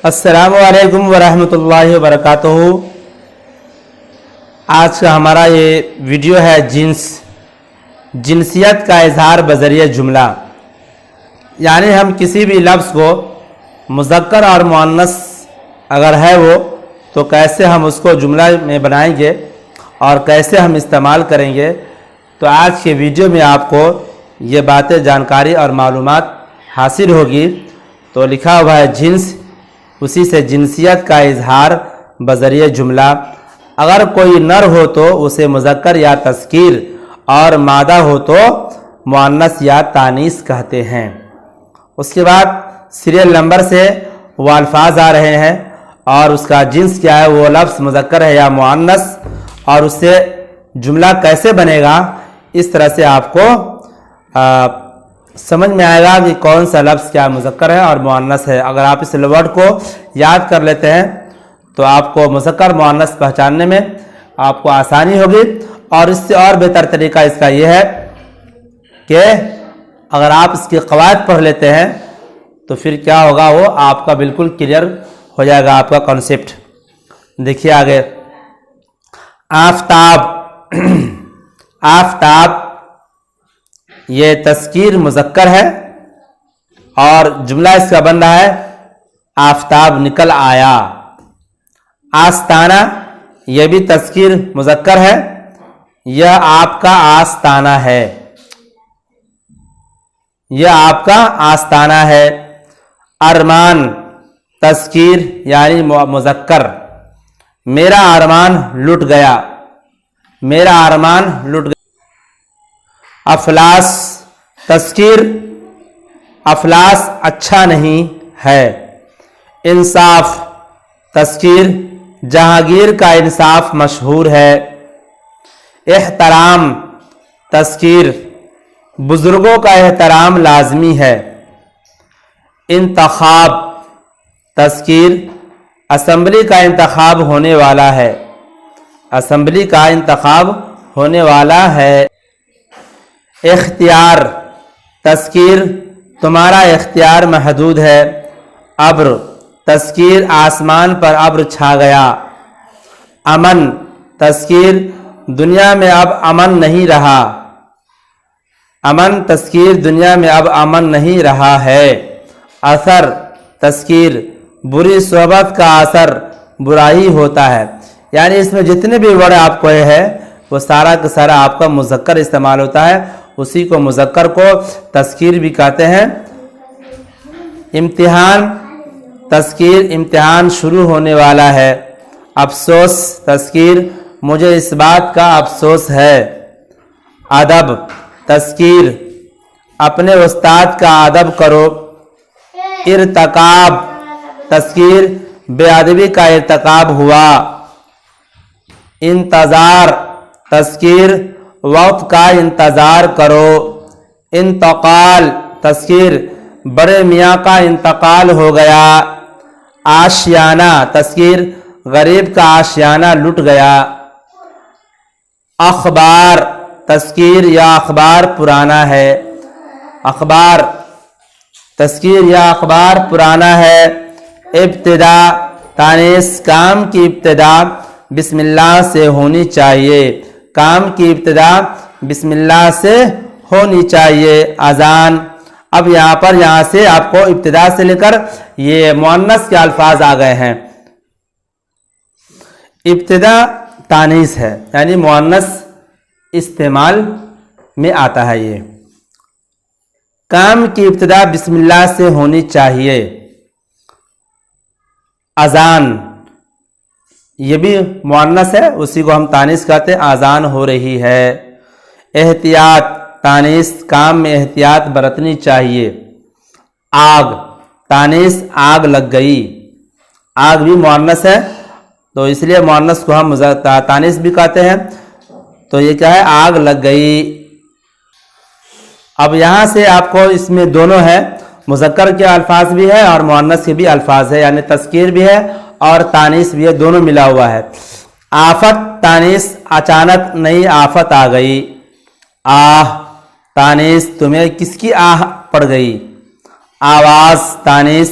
السلام علیکم ورحمۃ اللہ وبرکاتہ۔ آج کا ہمارا یہ ویڈیو ہے جنسیت کا اظہار بذریعہ جملہ، یعنی ہم کسی بھی لفظ کو مذکر اور مؤنث اگر ہے وہ تو کیسے ہم اس کو جملہ میں بنائیں گے اور کیسے ہم استعمال کریں گے۔ تو آج کے ویڈیو میں آپ کو یہ باتیں جانکاری اور معلومات حاصل ہوگی۔ تو لکھا ہوا ہے جنس، اسی سے جنسیت کا اظہار بذریعہ جملہ۔ اگر کوئی نر ہو تو اسے مذکر یا تذکیر اور مادہ ہو تو مؤنث یا تانیث کہتے ہیں۔ اس کے بعد سیریل نمبر سے وہ الفاظ آ رہے ہیں اور اس کا جنس کیا ہے، وہ لفظ مذکر ہے یا مؤنث، اور اس سے جملہ کیسے بنے گا، اس طرح سے آپ کو سمجھ میں آئے گا کہ کون سا لفظ کیا مذکر ہے اور مؤنث ہے۔ اگر آپ اس ورڈ کو یاد کر لیتے ہیں تو آپ کو مذکر مؤنث پہچاننے میں آپ کو آسانی ہوگی۔ اور اس سے اور بہتر طریقہ اس کا یہ ہے کہ اگر آپ اس کی قواعد پڑھ لیتے ہیں تو پھر کیا ہوگا، وہ آپ کا بالکل کلیئر ہو جائے گا آپ کا کانسیپٹ۔ دیکھیے آگے، آفتاب۔ آفتاب یہ تذکیر مذکر ہے اور جملہ اس کا بن رہا ہے آفتاب نکل آیا۔ آستانہ یہ بھی تذکیر مذکر ہے، یہ آپ کا آستانہ ہے، یہ آپ کا آستانہ ہے۔ ارمان تذکیر یعنی مذکر، میرا ارمان لٹ گیا، میرا ارمان لٹ گیا۔ افلاس تذکیر، افلاس اچھا نہیں ہے۔ انصاف تذکیر، جہانگیر کا انصاف مشہور ہے۔ احترام تذکیر، بزرگوں کا احترام لازمی ہے۔ انتخاب تذکیر، اسمبلی کا انتخاب ہونے والا ہے، اسمبلی کا انتخاب ہونے والا ہے۔ اختیار تذکیر، تمہارا اختیار محدود ہے۔ ابر تذکیر، آسمان پر ابر چھا گیا۔ امن تذکیر، دنیا میں اب امن نہیں رہا، امن تذکیر، دنیا میں اب امن نہیں رہا ہے۔ اثر تذکیر، بری صحبت کا اثر برا ہی ہوتا ہے۔ یعنی اس میں جتنے بھی ورڈ آپ کو ہے وہ سارا کا سارا آپ کا مذکر استعمال ہوتا ہے، اسی کو مذکر کو تذکیر بھی کہتے ہیں۔ امتحان تذکیر، امتحان شروع ہونے والا ہے۔ افسوس تذکیر، مجھے اس بات کا افسوس ہے۔ ادب تذکیر، اپنے استاد کا ادب کرو۔ ارتکاب تذکیر، بے ادبی کا ارتکاب ہوا۔ انتظار تذکیر، وقت کا انتظار کرو۔ انتقال تذکیر، بڑے میاں کا انتقال ہو گیا۔ آشیانہ تذکیر، غریب کا آشیانہ لٹ گیا۔ اخبار تذکیر، یا اخبار پرانا ہے، اخبار تذکیر یا اخبار پرانا ہے۔ ابتدا تانیث، کام کی ابتدا بسم اللہ سے ہونی چاہیے، کام کی ابتدا بسم اللہ سے ہونی چاہیے۔ اذان، اب یہاں سے آپ کو ابتدا سے لے کر یہ مؤنث کے الفاظ آ گئے ہیں۔ ابتدا تانیث ہے، یعنی مؤنث استعمال میں آتا ہے۔ یہ کام کی ابتدا بسم اللہ سے ہونی چاہیے۔ اذان یہ بھی مؤنث ہے، اسی کو ہم تانیث کہتے ہیں، اذان ہو رہی ہے۔ احتیاط تانیث، کام میں احتیاط برتنی چاہیے۔ آگ تانیث، آگ لگ گئی، آگ بھی مؤنث ہے تو اس لیے مؤنث کو ہم تانیث بھی کہتے ہیں۔ تو یہ کیا ہے، آگ لگ گئی۔ اب یہاں سے آپ کو اس میں دونوں ہے، مذکر کے الفاظ بھی ہے اور مؤنث کے بھی الفاظ ہے، یعنی تذکیر بھی ہے اور تانیث بھی ہے، دونوں ملا ہوا ہے۔ آفت تانیث، اچانک نئی آفت آ گئی۔ آہ تانیث، تمہیں کس کی آہ پڑ گئی۔ آواز تانیث،